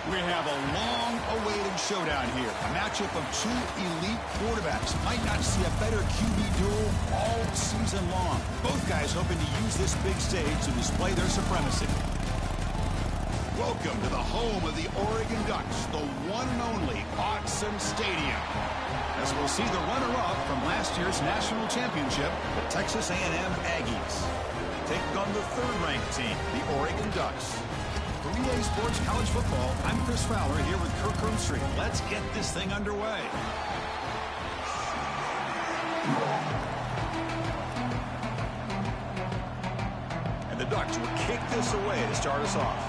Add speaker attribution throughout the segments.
Speaker 1: We have a long-awaited showdown here. A matchup of two elite quarterbacks. Might not see a better QB duel all season long. Both guys hoping to use this big stage to display their supremacy. Welcome to the home of the Oregon Ducks, the one and only Autzen Stadium. As we'll see the runner-up from last year's national championship, the Texas A&M Aggies. Take on the third-ranked team, the Oregon Ducks. For EA Sports College Football, I'm Chris Fowler here with Kirk Herbstreit. Let's get this thing underway. And the Ducks will kick this away to start us off.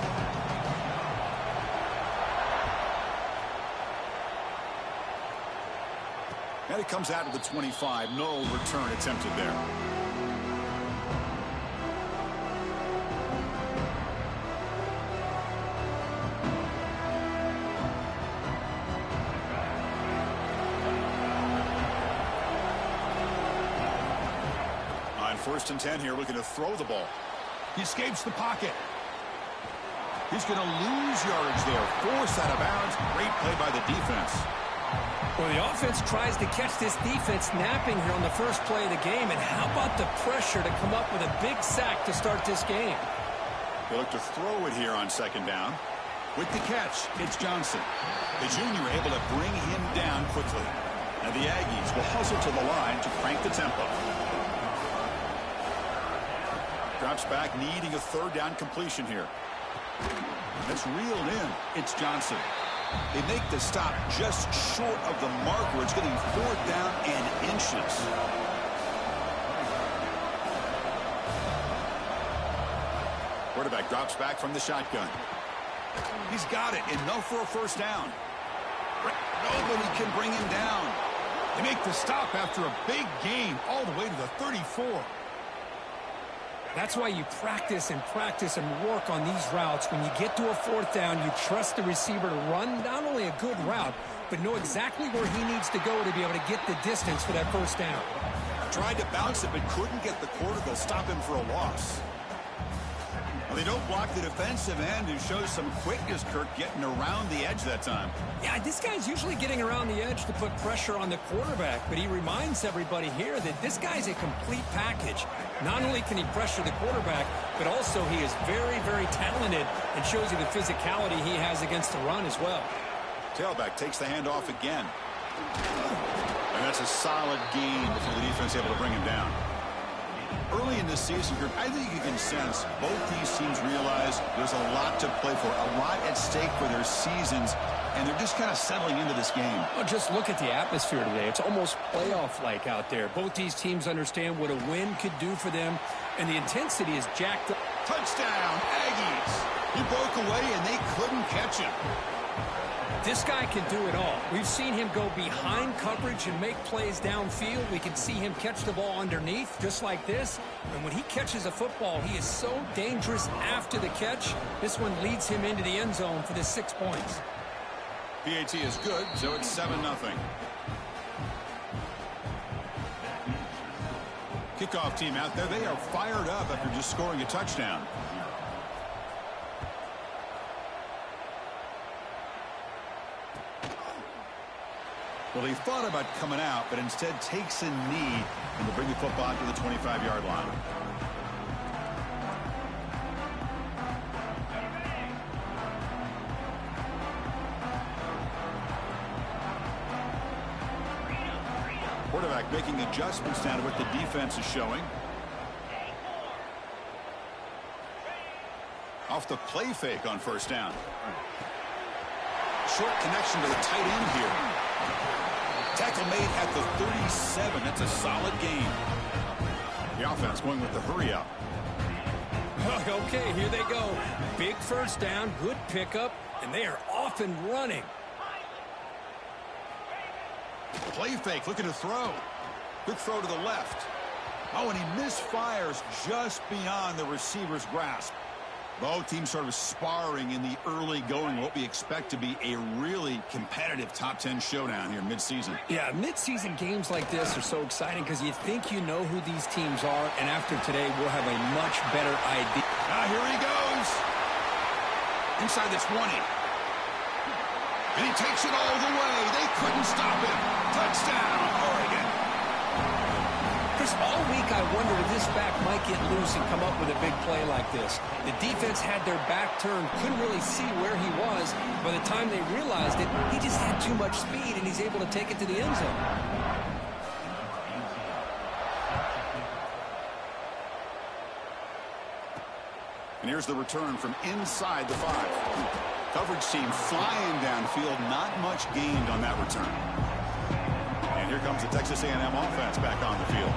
Speaker 1: And it comes out of the 25. No return attempted there. On 1st and 10 here, looking to throw the ball. He escapes the pocket. He's going to lose yardage there. Forced out of bounds. Great play by the defense.
Speaker 2: Well, the offense tries to catch this defense napping here on the first play of the game. And how about the pressure to come up with a big sack to start this game?
Speaker 1: They look to throw it here on 2nd down. With the catch, it's Johnson. The junior able to bring him down quickly. And the Aggies will hustle to the line to crank the tempo. Drops back, needing a 3rd down completion here. That's reeled in. It's Johnson. They make the stop just short of the marker. It's getting 4th down and inches. Quarterback drops back from the shotgun. He's got it. Enough for a 1st down. Nobody can bring him down. They make the stop after a big gain all the way to the 34.
Speaker 2: That's why you practice and work on these routes. When you get to a 4th down, you trust the receiver to run not only a good route, but know exactly where he needs to go to be able to get the distance for that 1st down.
Speaker 1: Tried to bounce it, but couldn't get the quarter. They'll stop him for a loss. Well, they don't block the defensive end, who shows some quickness, Kirk, getting around the edge that time.
Speaker 2: Yeah, this guy's usually getting around the edge to put pressure on the quarterback, but he reminds everybody here that this guy's a complete package. Not only can he pressure the quarterback, but also he is very, very talented and shows you the physicality he has against the run as well.
Speaker 1: Tailback takes the handoff again. And that's a solid gain before the defense able to bring him down. Early in this season, I think you can sense both these teams realize there's a lot to play for, a lot at stake for their seasons, and they're just kind of settling into this game.
Speaker 2: Well, just look at the atmosphere today. It's almost playoff-like out there. Both these teams understand what a win could do for them, and the intensity is jacked up.
Speaker 1: Touchdown, Aggies! He broke away, and they couldn't catch him.
Speaker 2: This guy can do it all. We've seen him go behind coverage and make plays downfield. We can see him catch the ball underneath, just like this. And when he catches a football, he is so dangerous after the catch. This one leads him into the end zone for the 6 points.
Speaker 1: PAT is good, so it's 7-0. Kickoff team out there, they are fired up after just scoring a touchdown. Well, he thought about coming out, but instead takes a knee and will bring the football to the 25-yard line. Quarterback making adjustments now to what the defense is showing. Off the play fake on 1st down. Short connection to the tight end here. Tackle made at the 37. That's a solid gain. The offense going with the hurry up.
Speaker 2: Okay, here they go. Big 1st down, good pickup, and they are off and running.
Speaker 1: Play fake, looking to throw. Quick throw to the left. Oh, and he misfires just beyond the receiver's grasp. Both teams sort of sparring in the early going, what we expect to be a really competitive top 10 showdown here mid-season.
Speaker 2: Yeah, mid-season games like this are so exciting because you think you know who these teams are, and after today, we'll have a much better idea.
Speaker 1: Here he goes. Inside the 20. And he takes it all the way. They couldn't stop him. Touchdown, Oregon.
Speaker 2: Chris, all week I wondered if this back might get loose and come up with a big play like this. The defense had their back turned, couldn't really see where he was. By the time they realized it, he just had too much speed, and he's able to take it to the end zone.
Speaker 1: And here's the return from inside the 5. Coverage team flying downfield. Not much gained on that return. And here comes the Texas A&M offense back on the field.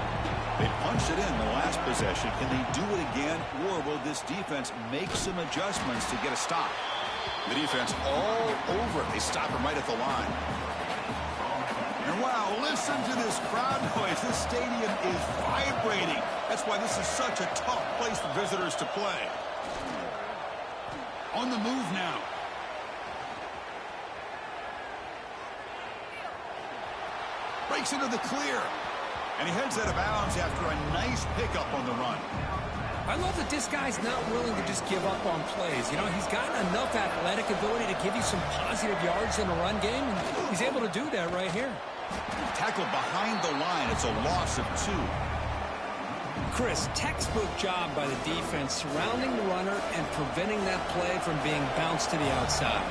Speaker 1: They punched it in the last possession. Can they do it again, or will this defense make some adjustments to get a stop? The defense all over it. They stop him right at the line. And wow, listen to this crowd noise. This stadium is vibrating. That's why this is such a tough place for visitors to play. On the move now. Breaks into the clear. And he heads out of bounds after a nice pickup on the run.
Speaker 2: I love that this guy's not willing to just give up on plays. You know, he's got enough athletic ability to give you some positive yards in the run game, and he's able to do that right here.
Speaker 1: Tackled behind the line. It's a loss of 2.
Speaker 2: Chris, textbook job by the defense surrounding the runner and preventing that play from being bounced to the outside.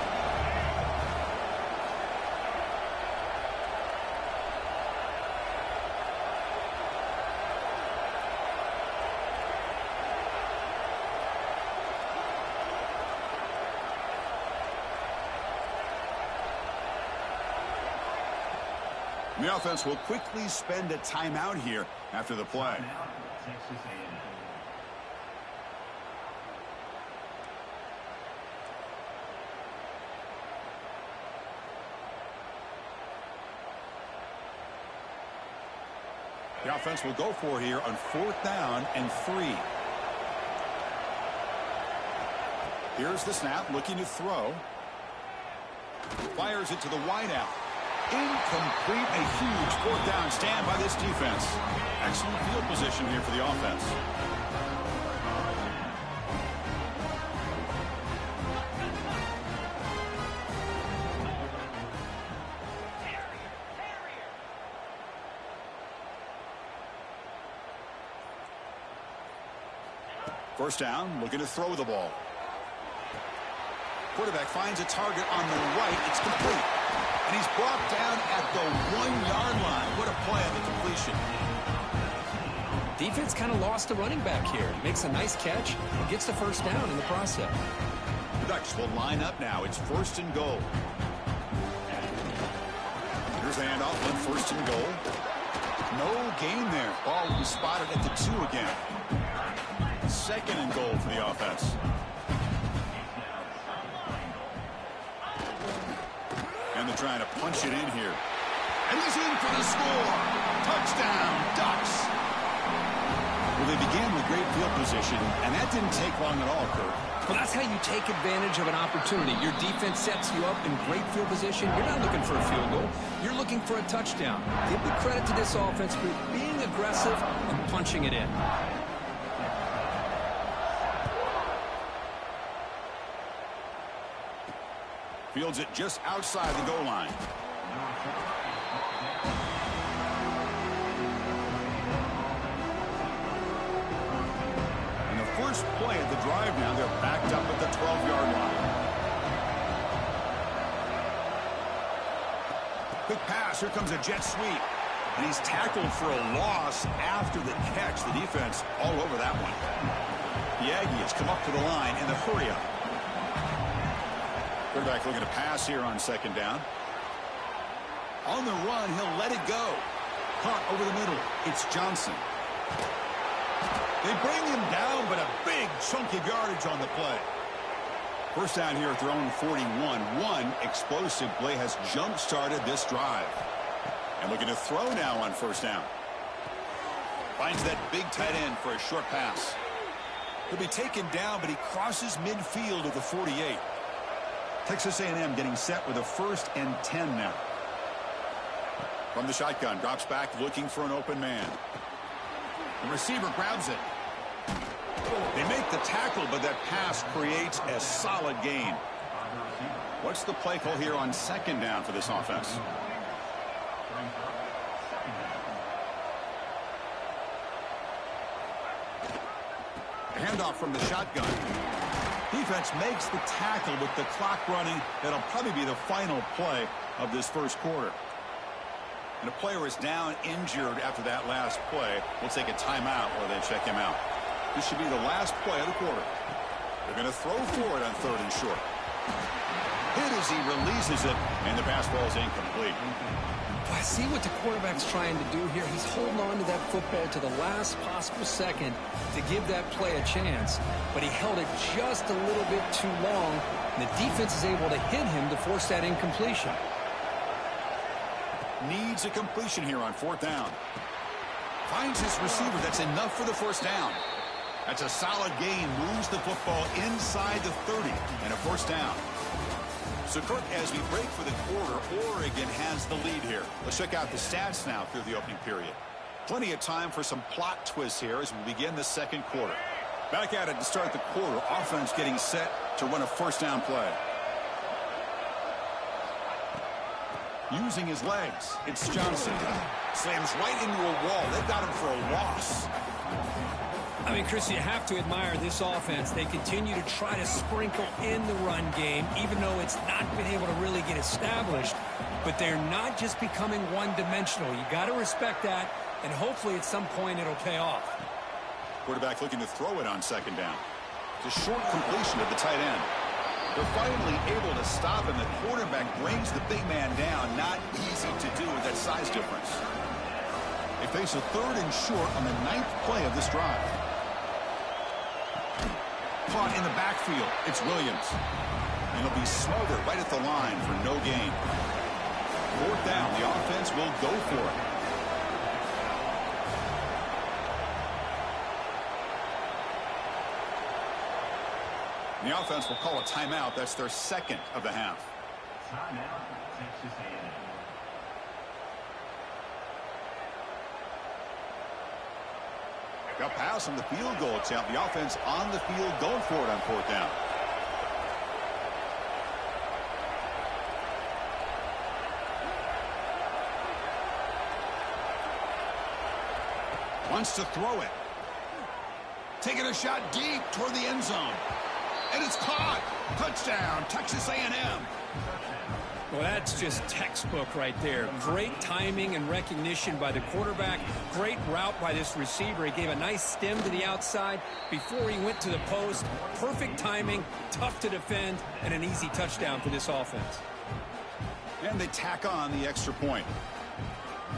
Speaker 1: The offense will quickly spend a timeout here after the play. The offense will go for here on 4th down and 3. Here's the snap, looking to throw. Fires it to the wideout. Incomplete. A huge 4th down stand by this defense. Excellent field position here for the offense. First down, looking to throw the ball. Quarterback finds a target on the right. It's complete. And he's brought down at the 1-yard line. What a play on the completion.
Speaker 2: Defense kind of lost the running back here. Makes a nice catch and gets the first down in the process.
Speaker 1: The Ducks will line up now. It's 1st and goal. Here's the handoff on 1st and goal. No gain there. Ball will be spotted at the 2 again. 2nd and goal for the offense. And they're trying to punch it in here. And he's in for the score. Touchdown, Ducks. Well, they began with great field position, and that didn't take long at all, Kurt.
Speaker 2: Well, that's how you take advantage of an opportunity. Your defense sets you up in great field position. You're not looking for a field goal. You're looking for a touchdown. Give the credit to this offense for being aggressive and punching it in.
Speaker 1: Fields it just outside the goal line. And the first play of the drive now, they're backed up at the 12-yard line. Quick pass, here comes a jet sweep. And he's tackled for a loss after the catch. The defense all over that one. The Aggies come up to the line in the hurry-up. Quarterback looking to pass here on 2nd down. On the run, he'll let it go. Caught over the middle. It's Johnson. They bring him down, but a big chunk of yardage on the play. First down here at their own 41. One explosive play has jump-started this drive. And looking to throw now on 1st down. Finds that big tight end for a short pass. He'll be taken down, but he crosses midfield at the 48. Texas A&M getting set with a 1st and 10 now. From the shotgun, drops back looking for an open man. The receiver grabs it. They make the tackle, but that pass creates a solid gain. What's the play call here on second down for this offense? Handoff from the shotgun. Defense makes the tackle with the clock running. That'll probably be the final play of this first quarter. And a player is down injured after that last play. We'll take a timeout while they check him out. This should be the last play of the quarter. They're going to throw for it on 3rd and short. Hit as he releases it, and the pass ball is incomplete.
Speaker 2: I see what the quarterback's trying to do here. He's holding on to that football to the last possible second to give that play a chance. But he held it just a little bit too long, and the defense is able to hit him to force that incompletion.
Speaker 1: Needs a completion here on 4th down. Finds his receiver. That's enough for the first down. That's a solid gain. Moves the football inside the 30 and a first down. So, Kirk, as we break for the quarter, Oregon has the lead here. Let's check out the stats now through the opening period. Plenty of time for some plot twists here as we begin the second quarter. Back at it to start the quarter. Offense getting set to run a first down play. Using his legs, it's Johnson. Slams right into a wall. They've got him for a loss.
Speaker 2: I mean, Chris, you have to admire this offense. They continue to try to sprinkle in the run game, even though it's not been able to really get established. But they're not just becoming one-dimensional. You got to respect that, and hopefully at some point it'll pay off.
Speaker 1: Quarterback looking to throw it on second down. It's a short completion of the tight end. They're finally able to stop him. The quarterback brings the big man down. Not easy to do with that size difference. They face a 3rd and short on the 9th play of this drive. Caught in the backfield. It's Williams. And he'll be smothered right at the line for no gain. 4th down. The offense will go for it. The offense will call a timeout. That's their 2nd of the half.
Speaker 3: Timeout, Texas A&M.
Speaker 1: Got pass on the field goal attempt. The offense on the field going for it on 4th down. Wants to throw it. Taking a shot deep toward the end zone. And it's caught. Touchdown, Texas A&M.
Speaker 2: Well, that's just textbook right there. Great timing and recognition by the quarterback. Great route by this receiver. He gave a nice stem to the outside before he went to the post. Perfect timing, tough to defend, and an easy touchdown for this offense.
Speaker 1: And they tack on the extra point.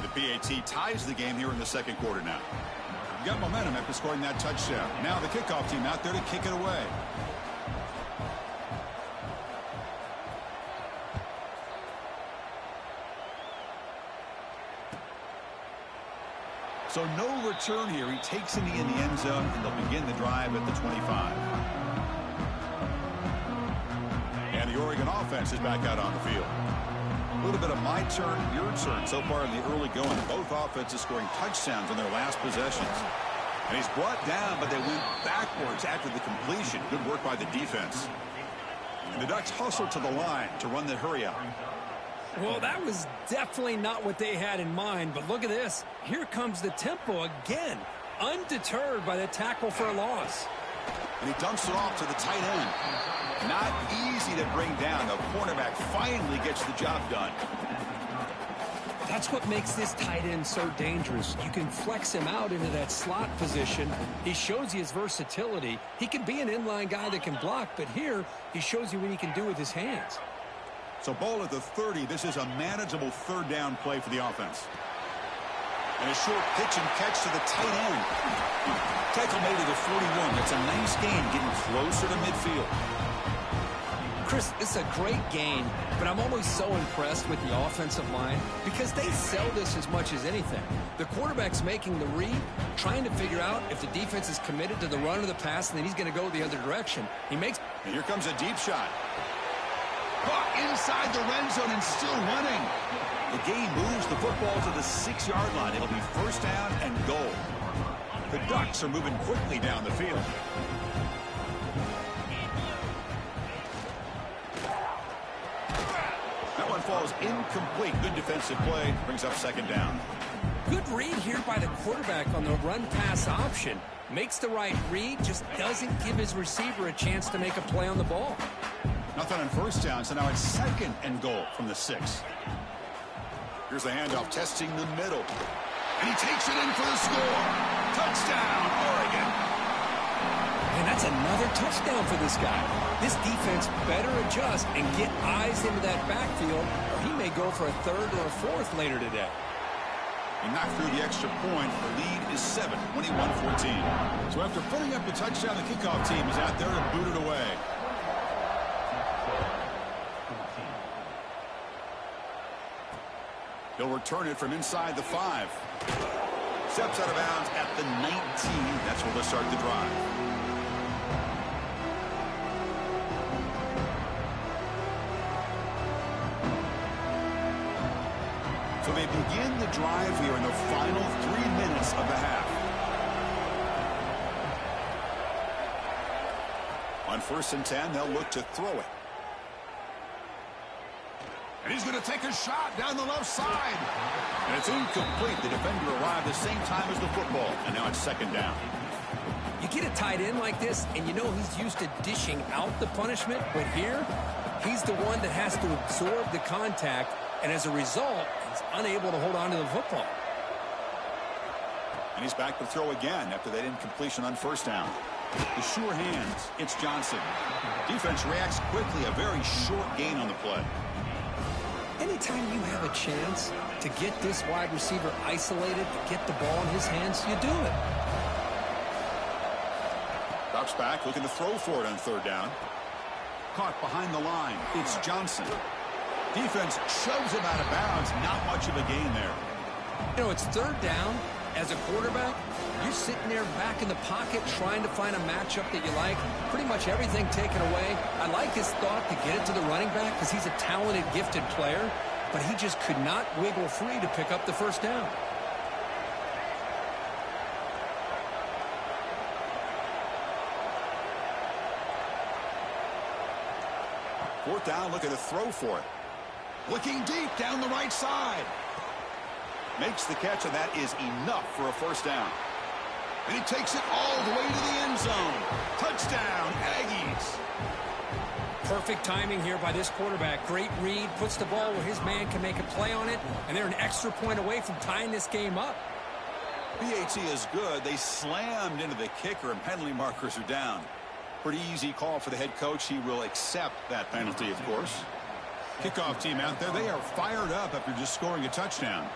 Speaker 1: The PAT ties the game here in the second quarter now. You got momentum after scoring that touchdown. Now the kickoff team out there to kick it away. So no return here. He takes it in the end zone, and they'll begin the drive at the 25. And the Oregon offense is back out on the field. A little bit of my turn, your turn so far in the early going. Both offenses scoring touchdowns on their last possessions. And he's brought down, but they went backwards after the completion. Good work by the defense. And the Ducks hustle to the line to run the hurry out.
Speaker 2: Well, that was definitely not what they had in mind, but look at this. Here comes the tempo again, undeterred by the tackle for a loss.
Speaker 1: And he dumps it off to the tight end. Not easy to bring down. The cornerback finally gets the job done.
Speaker 2: That's what makes this tight end so dangerous. You can flex him out into that slot position. He shows you his versatility. He can be an inline guy that can block, but here he shows you what he can do with his hands.
Speaker 1: So ball at the 30. This is a manageable 3rd down play for the offense. And a short pitch and catch to the tight end. Tackle made to the 41. That's a nice gain, getting closer to midfield.
Speaker 2: Chris, it's a great gain, but I'm always so impressed with the offensive line because they sell this as much as anything. The quarterback's making the read, trying to figure out if the defense is committed to the run or the pass, and then he's going to go the other direction. And
Speaker 1: here comes a deep shot. Caught inside the red zone and still running. The game moves the football to the 6-yard line. It'll be first down and goal. The Ducks are moving quickly down the field. falls incomplete. Good defensive play. Brings up second down.
Speaker 2: Good read here by the quarterback on the run-pass option. Makes the right read, just doesn't give his receiver a chance to make a play on the ball.
Speaker 1: Nothing on first down, so now it's 2nd and goal from the 6. Here's the handoff, testing the middle. And he takes it in for the score. Touchdown, Oregon.
Speaker 2: And that's another touchdown for this guy. This defense better adjust and get eyes into that backfield, or he may go for a 3rd or a 4th later today.
Speaker 1: He knocked through the extra point. The lead is 7, 21-14. So after putting up the touchdown, the kickoff team is out there to boot it away. He'll return it from inside the 5. Steps out of bounds at the 19. That's where they'll start the drive. So they begin the drive here in the final 3 minutes of the half. On 1st and 10, they'll look to throw it. And he's going to take a shot down the left side. And it's incomplete. The defender arrived the same time as the football. And now it's 2nd down.
Speaker 2: You get a tight end like this, and you know he's used to dishing out the punishment. But here, he's the one that has to absorb the contact. And as a result, he's unable to hold on to the football.
Speaker 1: And he's back to throw again after that incompletion on 1st down. The sure hands. It's Johnson. Defense reacts quickly. A very short gain on the play.
Speaker 2: Anytime you have a chance to get this wide receiver isolated, to get the ball in his hands, you do it.
Speaker 1: Drops back, looking to throw for it on 3rd down. Caught behind the line. It's Johnson. Defense shoves him out of bounds. Not much of a gain there.
Speaker 2: You know, it's 3rd down. As a quarterback, you're sitting there back in the pocket trying to find a matchup that you like. Pretty much everything taken away. I like his thought to get it to the running back because he's a talented, gifted player, but he just could not wiggle free to pick up the 1st down.
Speaker 1: Fourth down, looking to throw for it. Looking deep down the right side. Makes the catch, and that is enough for a 1st down. And he takes it all the way to the end zone. Touchdown, Aggies.
Speaker 2: Perfect timing here by this quarterback. Great read, puts the ball where his man can make a play on it, and they're an extra point away from tying this game up.
Speaker 1: BAT is good. They slammed into the kicker, and penalty markers are down. Pretty easy call for the head coach. He will accept that penalty, of course. Kickoff team out there, they are fired up after just scoring a touchdown.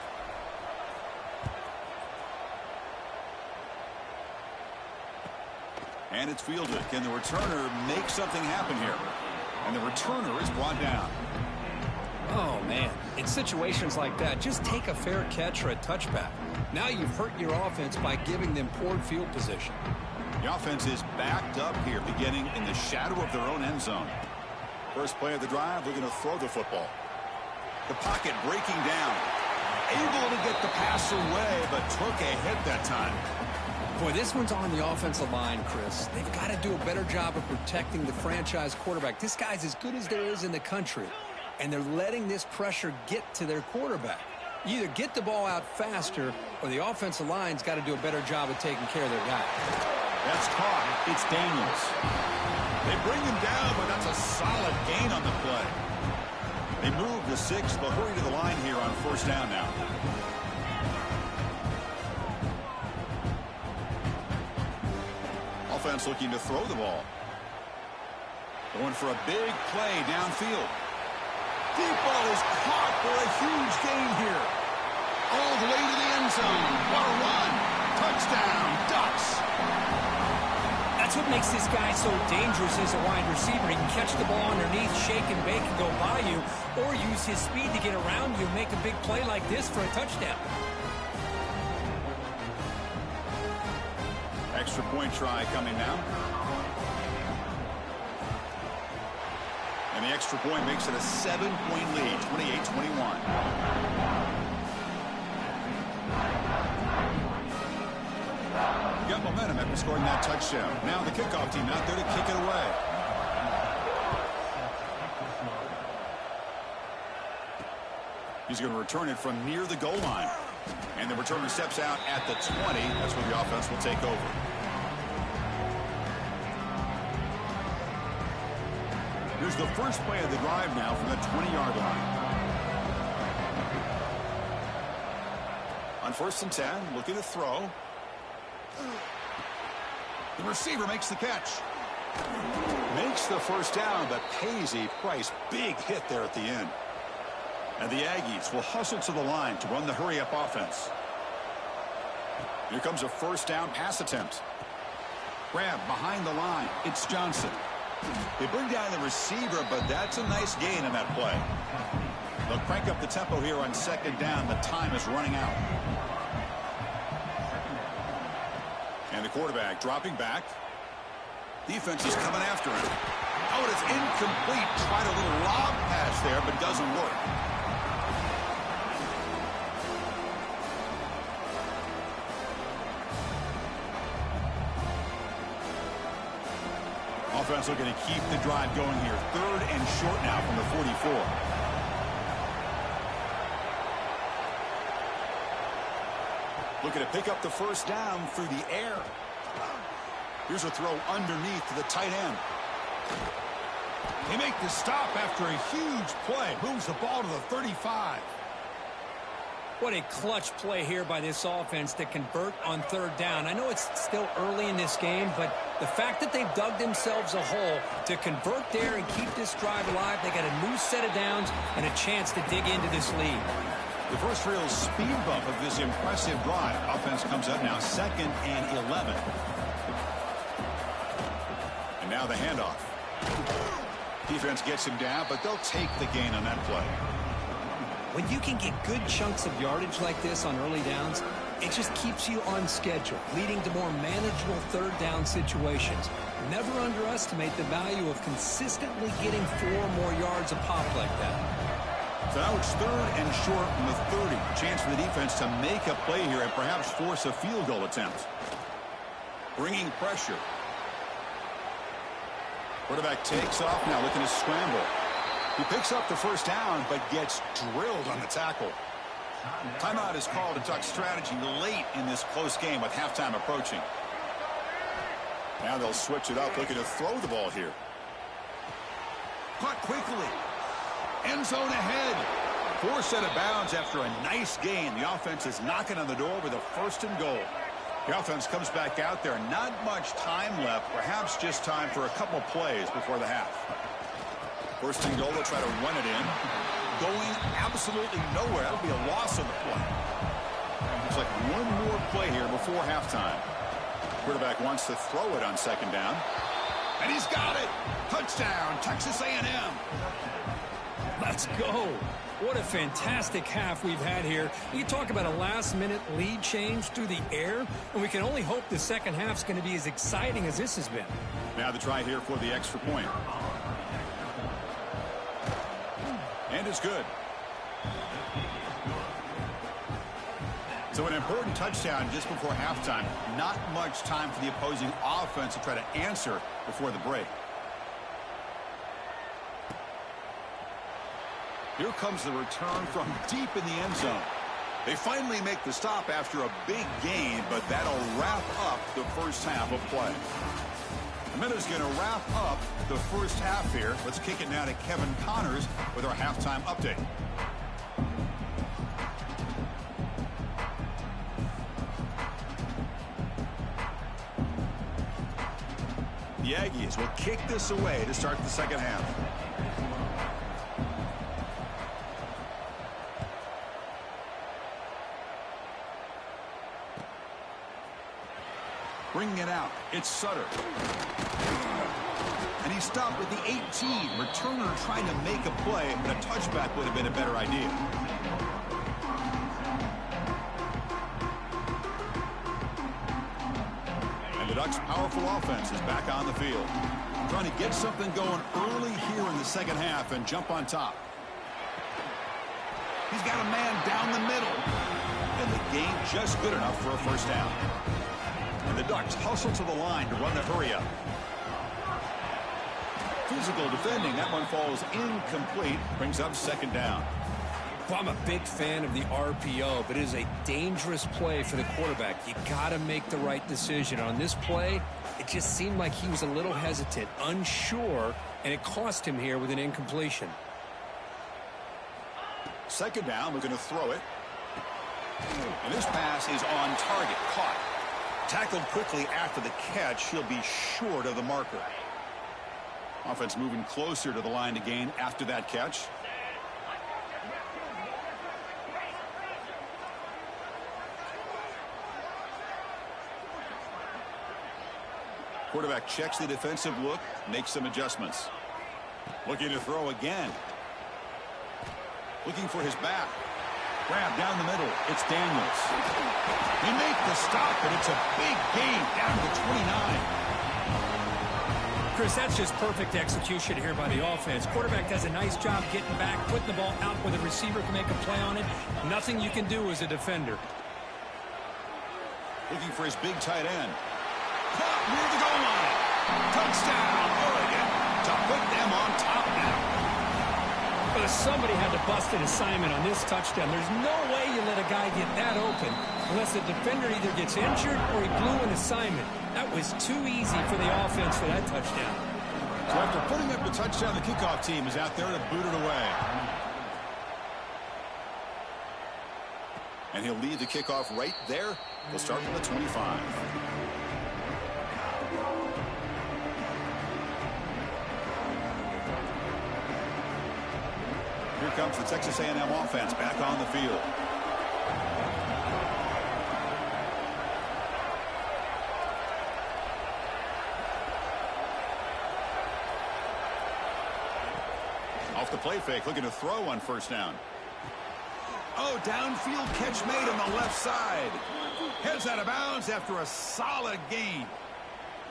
Speaker 1: And it's fielded. Can the returner make something happen here? And the returner is brought down.
Speaker 2: Oh, man. In situations like that, just take a fair catch or a touchback. Now you've hurt your offense by giving them poor field position.
Speaker 1: The offense is backed up here, beginning in the shadow of their own end zone. First play of the drive, looking to throw the football. The pocket breaking down. Able to get the pass away, but took a hit that time.
Speaker 2: Boy, this one's on the offensive line, Chris. They've got to do a better job of protecting the franchise quarterback. This guy's as good as there is in the country, and they're letting this pressure get to their quarterback. You either get the ball out faster, or the offensive line's got to do a better job of taking care of their guy.
Speaker 1: That's caught. It's Daniels. They bring him down, but that's a solid gain on the play. They move the 6. They'll hurry to the line here on 1st down now. Offense looking to throw the ball. Going for a big play downfield. Deep ball is caught for a huge gain here. All the way to the end zone. What a run. Touchdown, Ducks.
Speaker 2: That's what makes this guy so dangerous as a wide receiver. He can catch the ball underneath, shake and bake and go by you, or use his speed to get around you and make a big play like this for a touchdown.
Speaker 1: Extra point try coming now. And the extra point makes it a 7-point lead, 28-21. Got momentum after scoring that touchdown. Now the kickoff team out there to kick it away. He's going to return it from near the goal line. And the returner steps out at the 20. That's where the offense will take over. Here's the first play of the drive now from the 20-yard line. On 1st and 10, looking to throw. The receiver makes the catch. Makes the first down, but pays a price. Big hit there at the end. And the Aggies will hustle to the line to run the hurry-up offense. Here comes a first down pass attempt. Grab behind the line. It's Johnson. They bring down the receiver, but that's a nice gain in that play. They'll crank up the tempo here on 2nd down. The time is running out. And the quarterback dropping back. Defense is coming after him. Oh, it's incomplete. Tried a little lob pass there, but doesn't work. Offense looking to keep the drive going here. 3rd and short now from the 44. Looking to pick up the first down through the air. Here's a throw underneath to the tight end. They make the stop after a huge play. Moves the ball to the 35.
Speaker 2: What a clutch play here by this offense to convert on 3rd down. I know it's still early in this game, but the fact that they've dug themselves a hole to convert there and keep this drive alive, they got a new set of downs and a chance to dig into this lead.
Speaker 1: The first real speed bump of this impressive drive. Offense comes up now 2nd and 11. And now the handoff. Defense gets him down, but they'll take the gain on that play.
Speaker 2: When you can get good chunks of yardage like this on early downs, it just keeps you on schedule, leading to more manageable 3rd down situations. Never underestimate the value of consistently getting 4 more yards a pop like that.
Speaker 1: So now it's 3rd and short from the 30. Chance for the defense to make a play here and perhaps force a field goal attempt. Bringing pressure. Quarterback takes off now, looking to scramble. He picks up the first down, but gets drilled on the tackle. Timeout is called to talk strategy late in this close game with halftime approaching. Now they'll switch it up, looking to throw the ball here. Caught quickly. End zone ahead. 4 set of bounds after a nice gain. The offense is knocking on the door with a 1st and goal. The offense comes back out there. Not much time left. Perhaps just time for a couple plays before the half. 1st and goal. They'll try to run it in. Going absolutely nowhere. That'll be a loss on the play. Looks like one more play here before halftime. Quarterback wants to throw it on 2nd down. And he's got it. Touchdown, Texas A&M.
Speaker 2: Let's go. What a fantastic half we've had here. You talk about a last-minute lead change through the air, and we can only hope the second half's going to be as exciting as this has been.
Speaker 1: Now the try here for the extra point. And it's good. So an important touchdown just before halftime. Not much time for the opposing offense to try to answer before the break. Here comes the return from deep in the end zone. They finally make the stop after a big gain, but that'll wrap up the first half of play. The Minnows going to wrap up the first half here. Let's kick it now to Kevin Connors with our halftime update. The Aggies will kick this away to start the second half. Bringing it out, it's Sutter. And he stopped at the 18. Returner trying to make a play, but a touchback would have been a better idea. And the Ducks' powerful offense is back on the field. Trying to get something going early here in the second half and jump on top. He's got a man down the middle. And the gain just good enough for a first down. And the Ducks hustle to the line to run the hurry-up. Physical defending. That one falls incomplete. Brings up second down.
Speaker 2: Well, I'm a big fan of the RPO, but it is a dangerous play for the quarterback. You got to make the right decision. On this play, it just seemed like he was a little hesitant, unsure, and it cost him here with an incompletion.
Speaker 1: Second down, we're going to throw it. And this pass is on target, caught. Tackled quickly after the catch. He'll be short of the marker. Offense moving closer to the line to gain after that catch. Quarterback checks the defensive look, makes some adjustments. Looking to throw again. Looking for his back. Grab down the middle. It's Daniels. He makes the stop, but it's a big gain down to 29.
Speaker 2: Chris, that's just perfect execution here by the offense. Quarterback does a nice job getting back, putting the ball out where the receiver can make a play on it. Nothing you can do as a defender.
Speaker 1: Looking for his big tight end. Caught near the goal line. Touchdown, Oregon, to put them on top now.
Speaker 2: But somebody had to bust an assignment on this touchdown. There's no way you let a guy get that open unless the defender either gets injured or he blew an assignment. That was too easy for the offense for that touchdown.
Speaker 1: So after putting up the touchdown, the kickoff team is out there to boot it away. And he'll lead the kickoff right there. He'll start from the 25. Here comes the Texas A&M offense back on the field. Off the play fake, looking to throw on first down. Oh, downfield catch made on the left side. Heads out of bounds after a solid gain.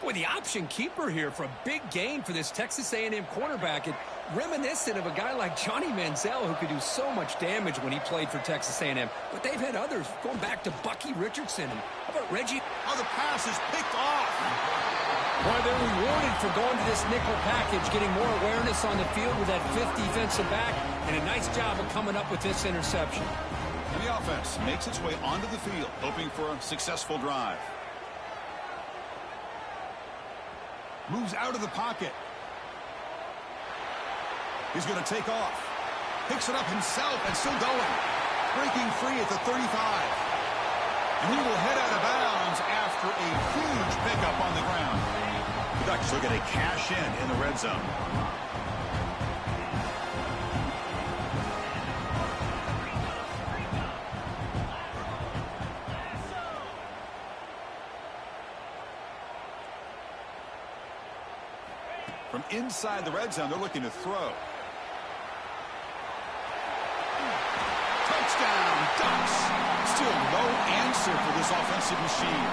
Speaker 2: Boy, the option keeper here for a big gain for this Texas A&M quarterback. It reminiscent of a guy like Johnny Manziel who could do so much damage when he played for Texas A&M. But they've had others going back to Bucky Richardson. And how about Reggie?
Speaker 1: Oh, the pass is picked off.
Speaker 2: Boy, they're rewarded for going to this nickel package, getting more awareness on the field with that fifth defensive back, and a nice job of coming up with this interception.
Speaker 1: And the offense makes its way onto the field, hoping for a successful drive. Moves out of the pocket. He's going to take off. Picks it up himself and still going. Breaking free at the 35. And he will head out of bounds after a huge pickup on the ground. The Ducks looking to cash in the red zone. From inside the red zone, they're looking to throw. Touchdown, Ducks. Still no answer for this offensive machine.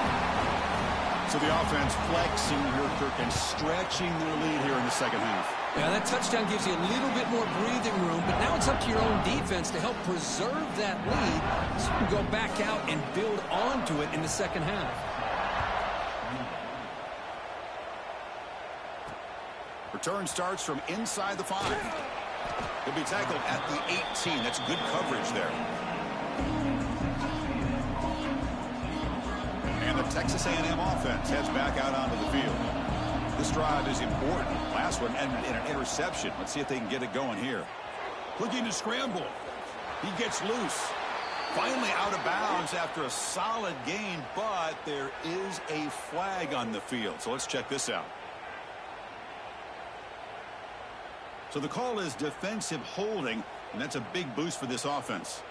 Speaker 1: So the offense flexing here, Kirk, and stretching their lead here in the second half.
Speaker 2: Yeah, that touchdown gives you a little bit more breathing room, but now it's up to your own defense to help preserve that lead so you can go back out and build onto it in the second half.
Speaker 1: Return starts from inside the 5. He'll be tackled at the 18. That's good coverage there. And the Texas A&M offense heads back out onto the field. This drive is important. Last one ended in an interception. Let's see if they can get it going here. Looking to scramble. He gets loose. Finally out of bounds after a solid gain, but there is a flag on the field. So let's check this out. So the call is defensive holding, and that's a big boost for this offense.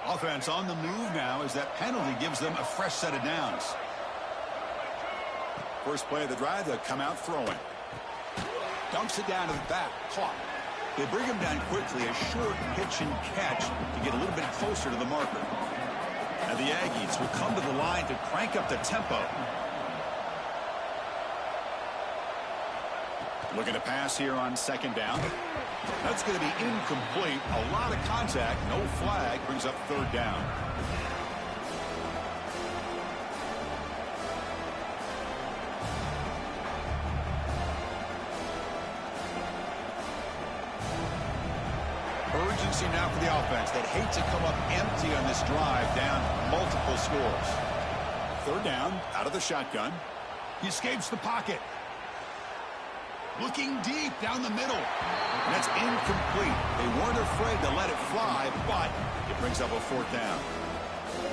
Speaker 1: Offense on the move now as that penalty gives them a fresh set of downs. First play of the drive, they'll come out throwing. Dunks it down to the back, caught. They bring him down quickly, a short pitch and catch to get a little bit closer to the marker. And the Aggies will come to the line to crank up the tempo. Looking to pass here on second down. That's going to be incomplete. A lot of contact. No flag. Brings up third down. pressing now for the offense. They'd hate to come up empty on this drive, down multiple scores. Third down, out of the shotgun. He escapes the pocket. Looking deep down the middle. And that's incomplete. They weren't afraid to let it fly, but it brings up a fourth down.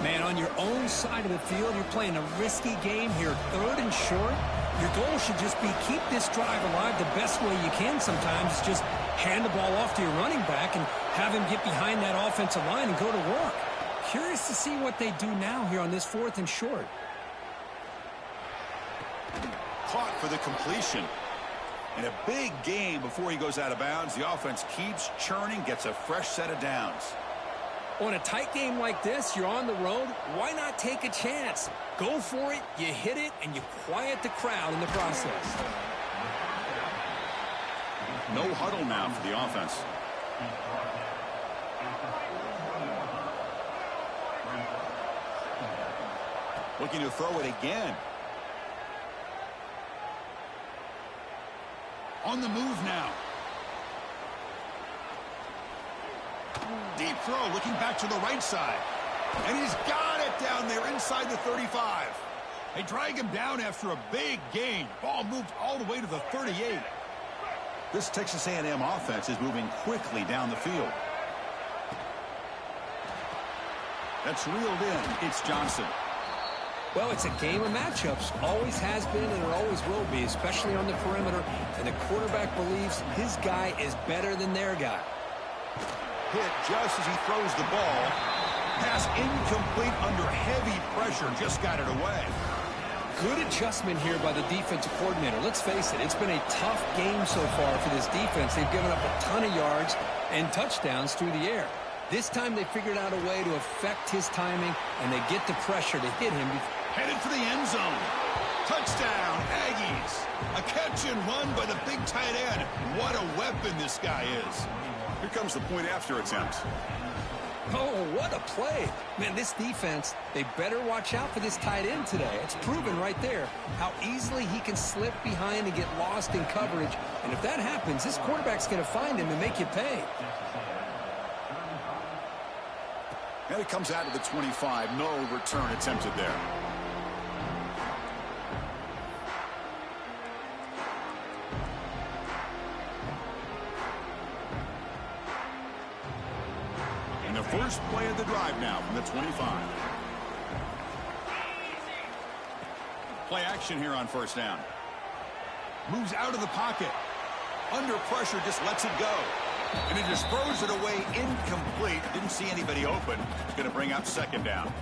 Speaker 2: Man, on your own side of the field, you're playing a risky game here. Third and short. Your goal should just be keep this drive alive the best way you can sometimes. Is just hand the ball off to your running back and have him get behind that offensive line and go to work. Curious to see what they do now here on this fourth and short.
Speaker 1: Caught for the completion. And a big game before he goes out of bounds. The offense keeps churning, gets a fresh set of downs.
Speaker 2: On a tight game like this, you're on the road. Why not take a chance? Go for it, you hit it, and you quiet the crowd in the process.
Speaker 1: No huddle now for the offense. Looking to throw it again. On the move now. Deep throw, looking back to the right side. And he's got it down there inside the 35. They drag him down after a big gain. Ball moved all the way to the 38. This Texas A&M offense is moving quickly down the field. That's reeled in. It's Johnson.
Speaker 2: Well, it's a game of matchups. Always has been and it always will be, especially on the perimeter. And the quarterback believes his guy is better than their guy.
Speaker 1: Hit just as he throws the ball. Pass incomplete under heavy pressure. Just got it away.
Speaker 2: Good adjustment here by the defensive coordinator. Let's face it, it's been a tough game so far for this defense. They've given up a ton of yards and touchdowns through the air. This time they figured out a way to affect his timing, and they get the pressure to hit him.
Speaker 1: Headed for the end zone. Touchdown, Aggies. A catch and run by the big tight end. What a weapon this guy is. Here comes the point after attempt.
Speaker 2: Oh, what a play. Man, this defense, they better watch out for this tight end today. It's proven right there how easily he can slip behind and get lost in coverage. And if that happens, this quarterback's going to find him and make you pay.
Speaker 1: And it comes out of the 25. No return attempted there. And the first play of the drive now from the 25. Play action here on first down. Moves out of the pocket. Under pressure, just lets it go. And he just throws it away incomplete. Didn't see anybody open. It's going to bring up second down.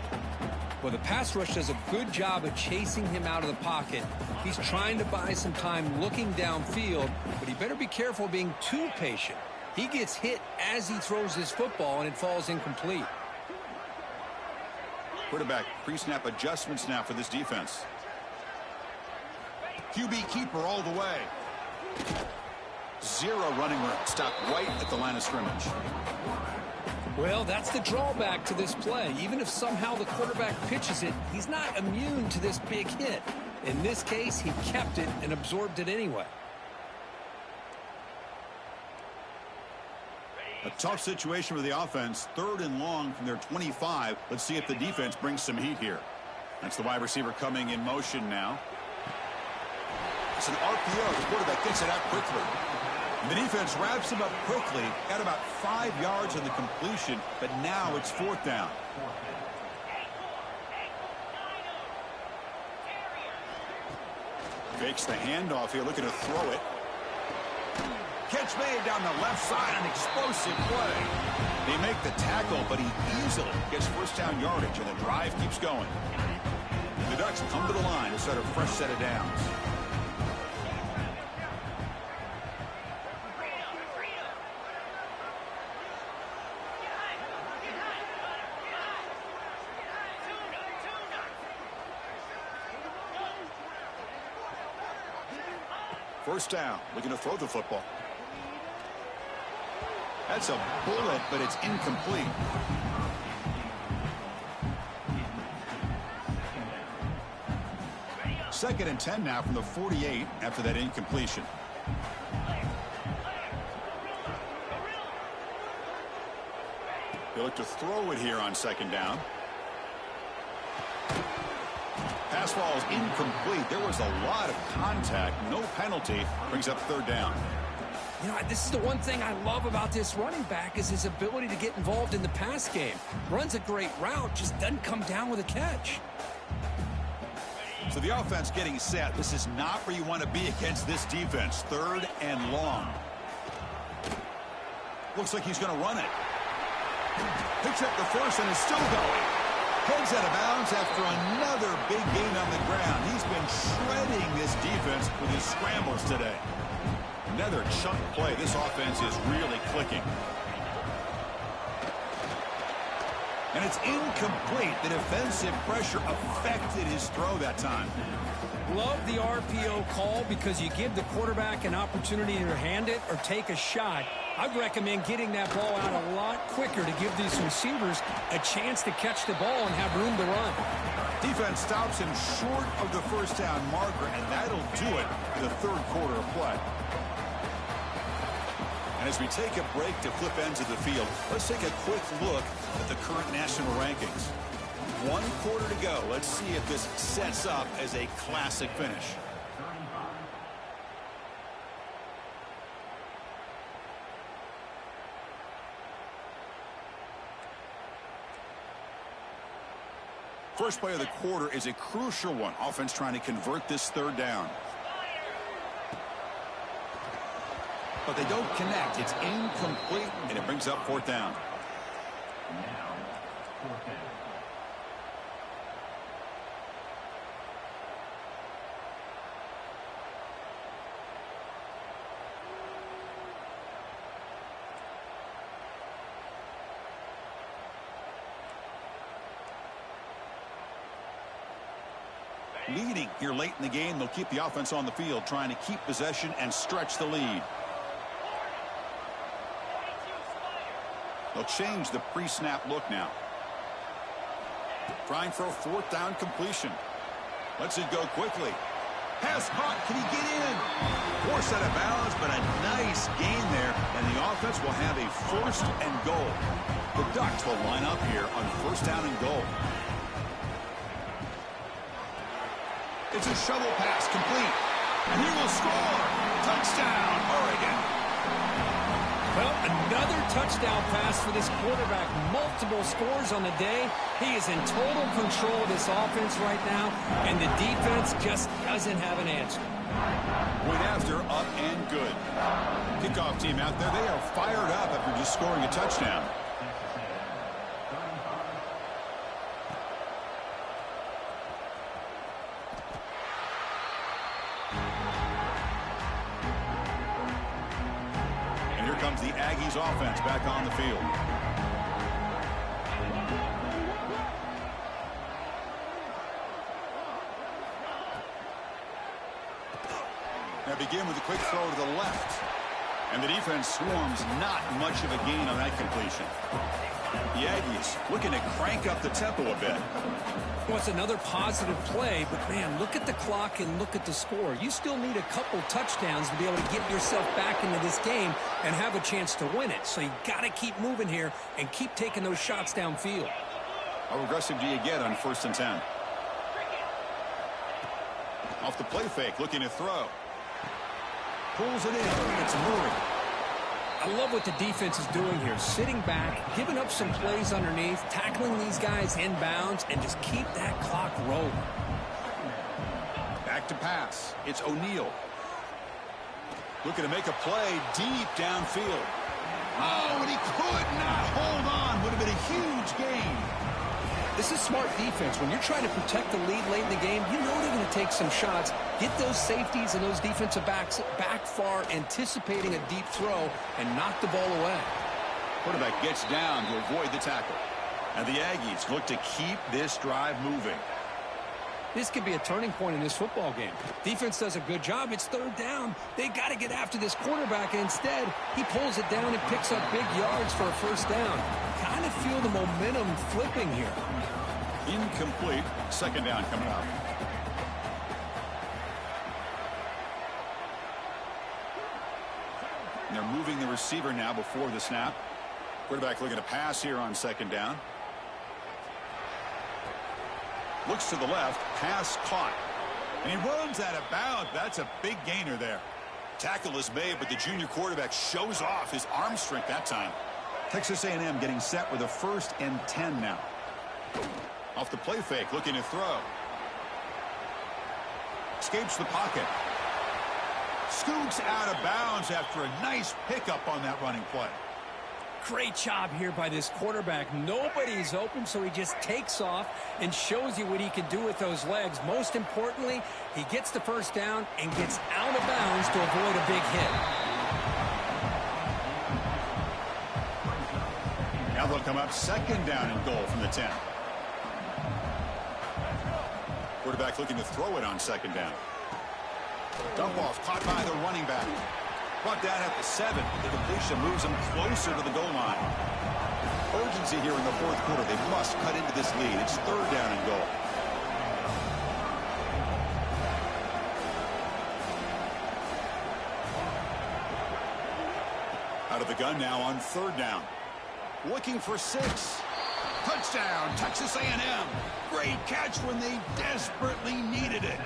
Speaker 2: Well, the pass rush does a good job of chasing him out of the pocket. He's trying to buy some time looking downfield, but he better be careful being too patient. He gets hit as he throws his football, and it falls incomplete.
Speaker 1: Quarterback pre-snap adjustments now for this defense. QB keeper all the way. Zero running room. Stopped right at the line of scrimmage.
Speaker 2: Well, that's the drawback to this play. Even if somehow the quarterback pitches it, he's not immune to this big hit. In this case, he kept it and absorbed it anyway.
Speaker 1: A tough situation for the offense. Third and long from their 25. Let's see if the defense brings some heat here. That's the wide receiver coming in motion now. It's an RPO. The quarterback gets it out quickly. And the defense wraps him up quickly. Got about 5 yards on the completion, but now it's fourth down. Fakes the handoff here, looking to throw it. Catch made down the left side, an explosive play. They make the tackle, but he easily gets first down yardage, and the drive keeps going. The Ducks come to the line to start a fresh set of downs. First down, looking to throw the football. That's a bullet, but it's incomplete. Second and 10 now from the 48 after that incompletion. look to throw it here on second down. Pass ball is incomplete. There was a lot of contact. No penalty. Brings up third down.
Speaker 2: You know, this is the one thing I love about this running back is his ability to get involved in the pass game. Runs a great route, just doesn't come down with a catch.
Speaker 1: So the offense getting set. This is not where you want to be against this defense. Third and long. Looks like he's going to run it. Picks up the first and is still going. Heads out of bounds after another big gain on the ground. He's been shredding this defense with his scrambles today. Another chunk play. This offense is really clicking. And it's incomplete. The defensive pressure affected his throw that time.
Speaker 2: Love the RPO call because you give the quarterback an opportunity to hand it or take a shot. I'd recommend getting that ball out a lot quicker to give these receivers a chance to catch the ball and have room to run.
Speaker 1: Defense stops him short of the first down marker, and that'll do it for the third quarter of play. And as we take a break to flip ends of the field, let's take a quick look at the current national rankings. 1 quarter to go. Let's see if this sets up as a classic finish. First play of the quarter is a crucial one. Offense trying to convert this third down. But they don't connect. It's incomplete, and it brings up fourth down.
Speaker 3: Now, fourth down.
Speaker 1: Leading here late in the game, they'll keep the offense on the field, trying to keep possession and stretch the lead. They'll change the pre-snap look now. Trying for a fourth down completion. Lets it go quickly. Pass caught. Can he get in? Forced out of bounds, but a nice gain there, and the offense will have a first and goal. The Ducks will line up here on first down and goal. It's a shovel pass complete, and he will score. Touchdown, Oregon.
Speaker 2: Well, another touchdown pass for this quarterback. Multiple scores on the day. He is in total control of this offense right now, and the defense just doesn't have an answer.
Speaker 1: Went after, up and good. Kickoff team out there, they are fired up after just scoring a touchdown. Comes the Aggies offense back on the field. Now begin with a quick throw to the left. And the defense swarms, not much of a gain on that completion. The Aggies looking to crank up the tempo a bit.
Speaker 2: Well, it's another positive play, but man, look at the clock and look at the score. You still need a couple touchdowns to be able to get yourself back into this game and have a chance to win it. So you got to keep moving here and keep taking those shots downfield.
Speaker 1: How aggressive do you get on first and 10? Off the play fake, looking to throw. Pulls it in. It's Murray.
Speaker 2: I love what the defense is doing here. Sitting back, giving up some plays underneath, tackling these guys inbounds, and just keep that clock rolling.
Speaker 1: Back to pass. It's O'Neal. Looking to make a play deep downfield. Oh, and he could not hold on. Would have been a huge gain.
Speaker 2: This is smart defense. When you're trying to protect the lead late in the game, you know they're going to take some shots, get those safeties and those defensive backs back far, anticipating a deep throw, and knock the ball away.
Speaker 1: Quarterback gets down to avoid the tackle. And the Aggies look to keep this drive moving.
Speaker 2: This could be a turning point in this football game. Defense does a good job. It's third down. They got to get after this quarterback. Instead, he pulls it down and picks up big yards for a first down. Kind of feel the momentum flipping here.
Speaker 1: Incomplete. Second down coming up. And they're moving the receiver now before the snap. Quarterback looking to pass here on second down. Looks to the left. Pass caught. And he runs out of bounds. That's a big gainer there. Tackle is made, but the junior quarterback shows off his arm strength that time. Texas A&M getting set with a 1st and 10 now. Off the play fake, looking to throw. Escapes the pocket. Scoots out of bounds after a nice pickup on that running play.
Speaker 2: Great job here by this quarterback. Nobody's open, so he just takes off and shows you what he can do with those legs. Most importantly, he gets the first down and gets out of bounds to avoid a big hit.
Speaker 1: Now they'll come up 2nd down and goal from the 10. Quarterback looking to throw it on 2nd down. Dump off caught by the running back. Brought down at the 7. The completion moves him closer to the goal line. Urgency here in the 4th quarter. They must cut into this lead. It's 3rd down and goal. Out of the gun now on 3rd down. Looking for 6. Touchdown, Texas A&M. Great catch when they desperately needed it.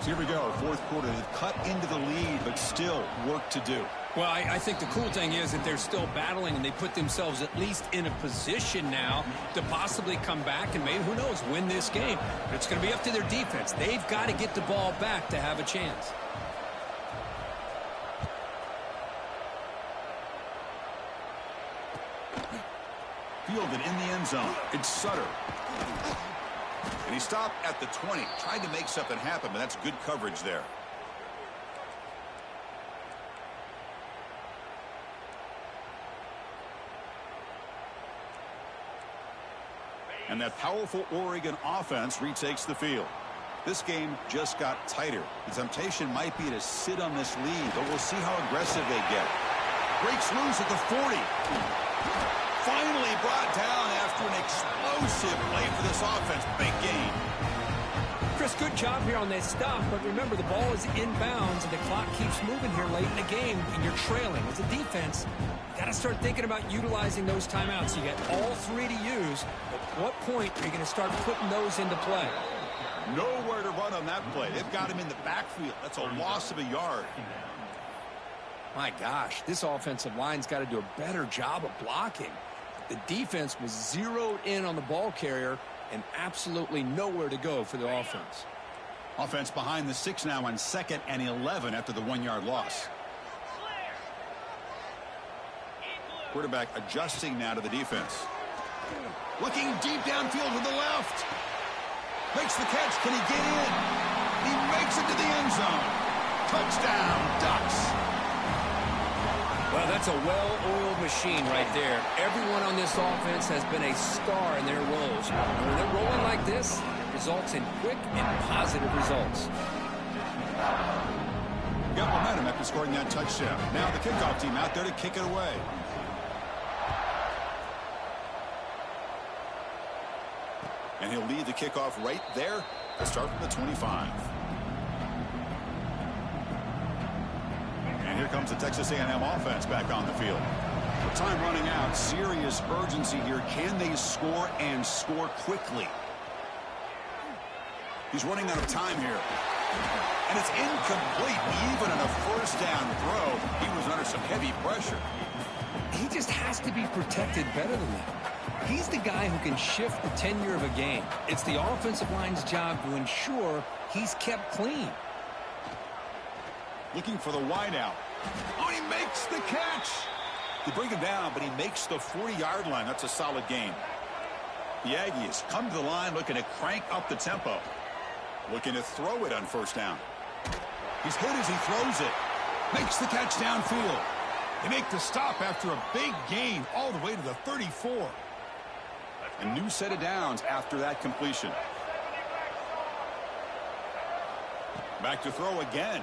Speaker 1: So here we go, 4th quarter. They've cut into the lead, but still work to do.
Speaker 2: Well, I think the cool thing is that they're still battling, and they put themselves at least in a position now to possibly come back and maybe, who knows, win this game. But it's going to be up to their defense. They've got to get the ball back to have a chance.
Speaker 1: Fielded in the end zone. It's Sutter. And he stopped at the 20. Tried to make something happen, but that's good coverage there. And that powerful Oregon offense retakes the field. This game just got tighter. The temptation might be to sit on this lead, but we'll see how aggressive they get. Breaks loose at the 40. Finally brought down after an explosive play for this offense. Big gain.
Speaker 2: Chris, good job here on that stop, but remember the ball is inbounds and the clock keeps moving here late in the game and you're trailing. As a defense, you got to start thinking about utilizing those timeouts. You got all 3 to use. At what point are you going to start putting those into play?
Speaker 1: Nowhere to run on that play. They've got him in the backfield. That's a loss of a yard.
Speaker 2: My gosh, this offensive line's got to do a better job of blocking. The defense was zeroed in on the ball carrier and absolutely nowhere to go for the offense.
Speaker 1: Offense behind the 6 now on 2nd and 11 after the 1-yard loss. Quarterback adjusting now to the defense. Looking deep downfield to the left. Makes the catch. Can he get in? He makes it to the end zone. Touchdown, Ducks.
Speaker 2: Well, that's a well-oiled machine right there. Everyone on this offense has been a star in their roles. And when they're rolling like this, it results in quick and positive results.
Speaker 1: Got momentum after scoring that touchdown. Now the kickoff team out there to kick it away. And he'll lead the kickoff right there to start from the 25. And here comes the Texas A&M offense back on the field. With time running out, serious urgency here. Can they score and score quickly? He's running out of time here. And it's incomplete. Even on a 1st down throw, he was under some heavy pressure.
Speaker 2: He just has to be protected better than that. He's the guy who can shift the tenure of a game. It's the offensive line's job to ensure he's kept clean.
Speaker 1: Looking for the wideout. Oh, he makes the catch. They bring him down, but he makes the 40-yard line. That's a solid gain. The Aggies come to the line looking to crank up the tempo. Looking to throw it on 1st down. He's hit as he throws it. Makes the catch downfield. They make the stop after a big gain all the way to the 34. A new set of downs after that completion. Back to throw again.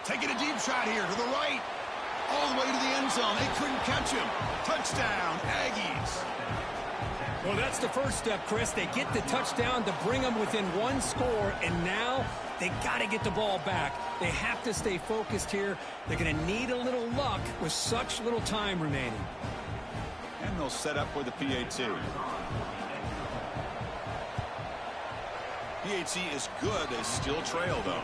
Speaker 1: Taking a deep shot here to the right. All the way to the end zone. They couldn't catch him. Touchdown, Aggies.
Speaker 2: Well, that's the first step, Chris. They get the touchdown to bring them within 1 score, and now they got to get the ball back. They have to stay focused here. They're going to need a little luck with such little time remaining.
Speaker 1: they'll set up with the PAT. PAT is good. They still trail, though.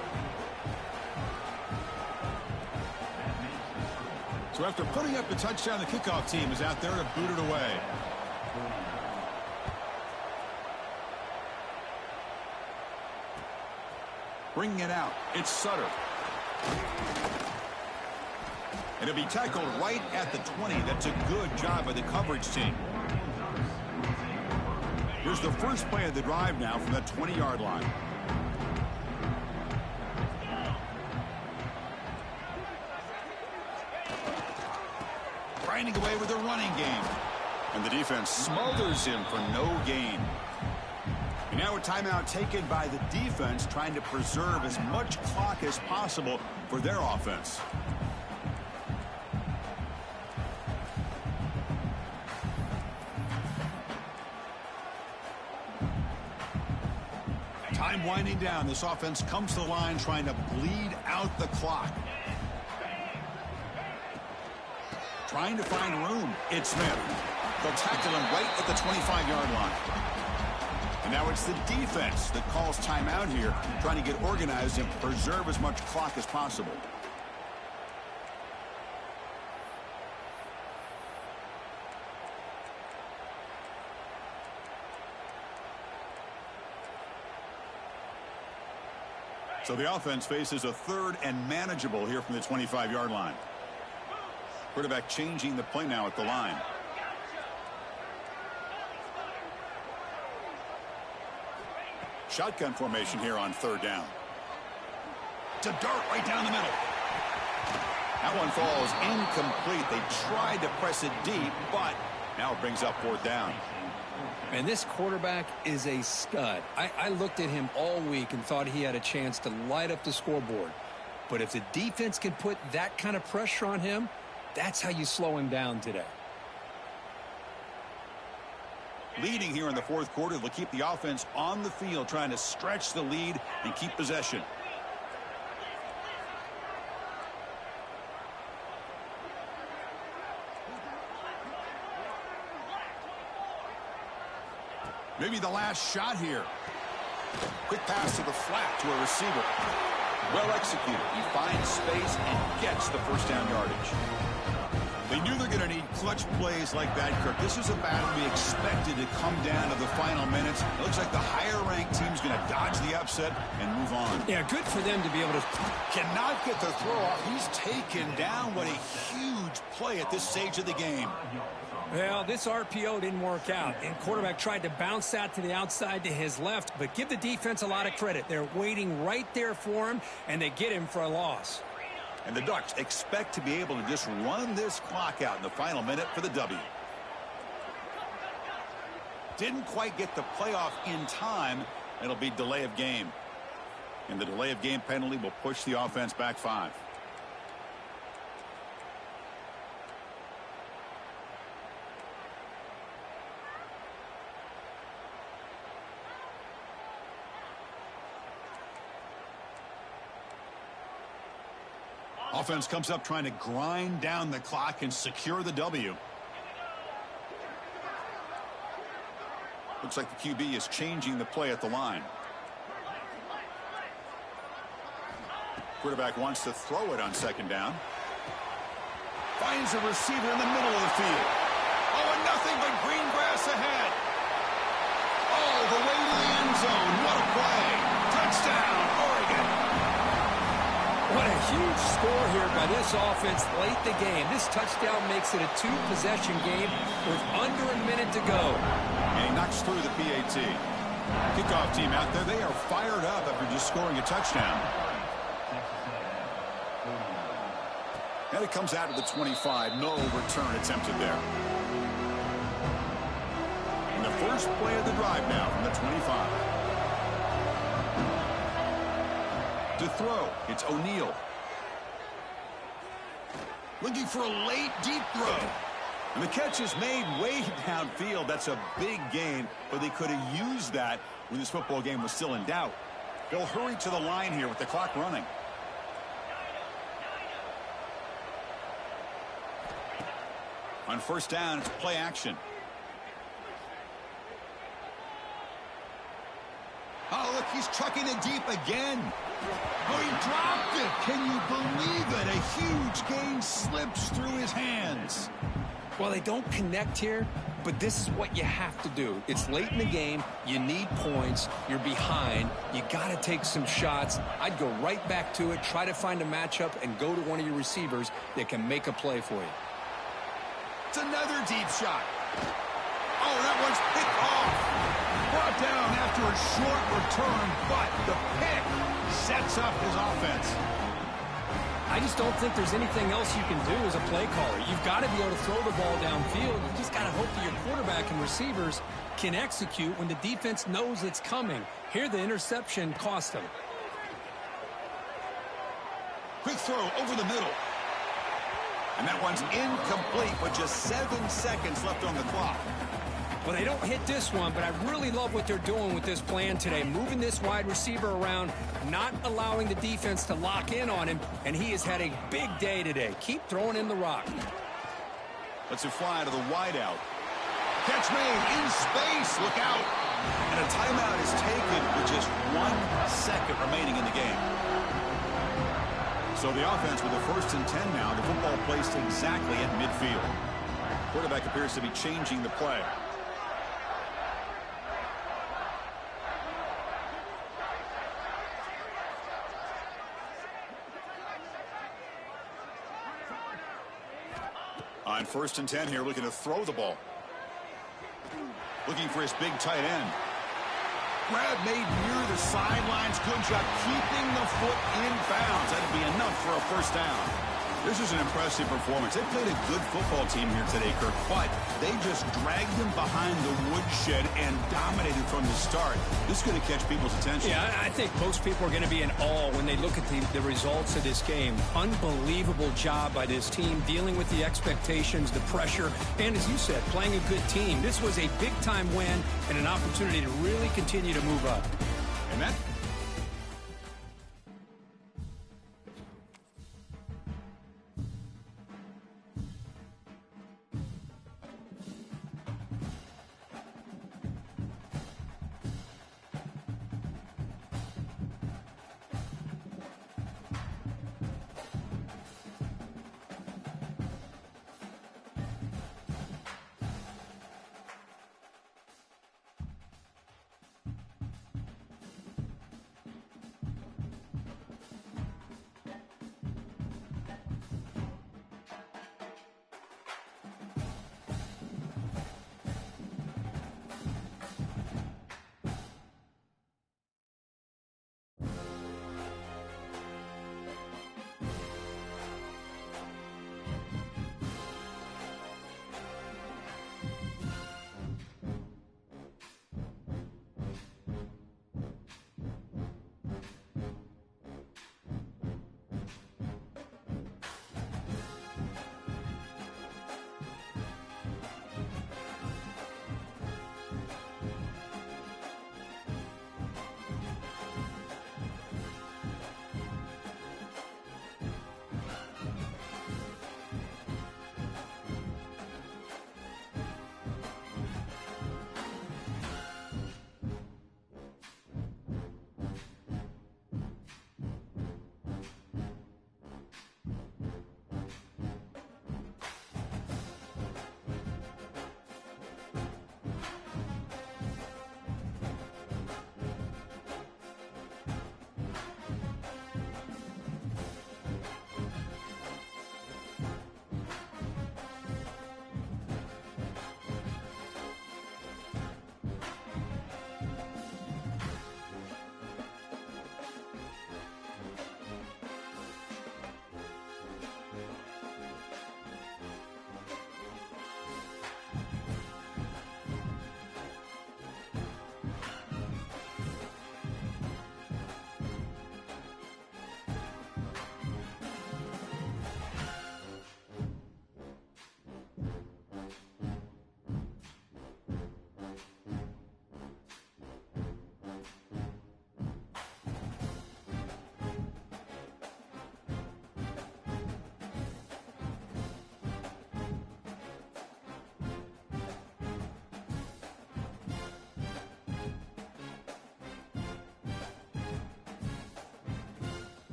Speaker 1: So after putting up the touchdown, the kickoff team is out there to boot it away. Bringing it out, it's Sutter. And it'll be tackled right at the 20. That's a good job by the coverage team. Here's the first play of the drive now from that 20-yard line. Grinding away with a running game. And the defense smothers him for no gain. And now a timeout taken by the defense, trying to preserve as much clock as possible for their offense. Time winding down. This offense comes to the line trying to bleed out the clock. Trying to find room. It's Smith. They'll tackle him right at the 25-yard line. And now it's the defense that calls timeout here, trying to get organized and preserve as much clock as possible. So the offense faces a third and manageable here from the 25-yard line. Quarterback changing the play now at the line. Shotgun formation here on third down. To dart right down the middle. That one falls incomplete. They tried to press it deep, but now it brings up fourth down.
Speaker 2: And this quarterback is a stud. I looked at him all week and thought he had a chance to light up the scoreboard. But if the defense can put that kind of pressure on him, that's how you slow him down today.
Speaker 1: Leading here in the fourth quarter, they'll keep the offense on the field, trying to stretch the lead and keep possession. Maybe the last shot here. Quick pass to the flat to a receiver. Well executed. He finds space and gets the first down yardage. They knew they're going to need clutch plays like that, Kirk. This is a battle we expected to come down to the final minutes. It looks like the higher-ranked team's going to dodge the upset and move on.
Speaker 2: Yeah, good for them to be able to...
Speaker 1: Cannot get the throw off. He's taken down. What a huge play at this stage of the game.
Speaker 2: Well, this RPO didn't work out, and quarterback tried to bounce that to the outside to his left, but give the defense a lot of credit. They're waiting right there for him, and they get him for a loss.
Speaker 1: And the Ducks expect to be able to just run this clock out in the final minute for the W. Didn't quite get the playoff in time. It'll be delay of game. And the delay of game penalty will push the offense back 5. Offense comes up trying to grind down the clock and secure the W. Looks like the QB is changing the play at the line. Quarterback wants to throw it on second down. Finds a receiver in the middle of the field. Oh, and nothing but green grass ahead. Oh, the way to the end zone. What a play. Touchdown, Oregon.
Speaker 2: What a huge score here by this offense late in the game. This touchdown makes it a 2-possession game with under a minute to go.
Speaker 1: And he knocks through the PAT. Kickoff team out there, they are fired up after just scoring a touchdown. And it comes out of the 25. No return attempted there. And the first play of the drive now from the 25. To throw, it's O'Neal. Looking for a late, deep throw. And the catch is made way downfield. That's a big gain, but they could have used that when this football game was still in doubt. They'll hurry to the line here with the clock running. On first down, it's play action. Oh, look, he's trucking it deep again. Oh, he dropped it. Can you believe it? A huge gain slips through his hands.
Speaker 2: Well, they don't connect here, but this is what you have to do. It's late in the game. You need points. You're behind. You got to take some shots. I'd go right back to it, try to find a matchup, and go to one of your receivers that can make a play for you.
Speaker 1: It's another deep shot. Oh, that one's picked off. Brought down after a short return, but the pick sets up his offense.
Speaker 2: I just don't think there's anything else you can do as a play caller. You've got to be able to throw the ball downfield. You just got to hope that your quarterback and receivers can execute when the defense knows it's coming. Here, the interception cost them.
Speaker 1: Quick throw over the middle. And that one's incomplete with just 7 seconds left on the clock.
Speaker 2: Well, they don't hit this one, but I really love what they're doing with this plan today. Moving this wide receiver around, not allowing the defense to lock in on him, and he has had a big day today. Keep throwing in the rock.
Speaker 1: Lets it fly to the wideout. Catch made in space. Look out. And a timeout is taken with just 1 second remaining in the game. So the offense with the 1st and 10 now. The football placed exactly at midfield. Quarterback appears to be changing the play. On 1st and 10 here, looking to throw the ball. Looking for his big tight end. Grab made near the sidelines. Good job keeping the foot in bounds. That'll be enough for a first down. This is an impressive performance. They played a good football team here today, Kirk, but they just dragged them behind the woodshed and dominated from the start. This is going to catch people's attention.
Speaker 2: Yeah, I think most people are going to be in awe when they look at the results of this game. Unbelievable job by this team, dealing with the expectations, the pressure, and as you said, playing a good team. This was a big-time win and an opportunity to really continue to move up.
Speaker 1: And that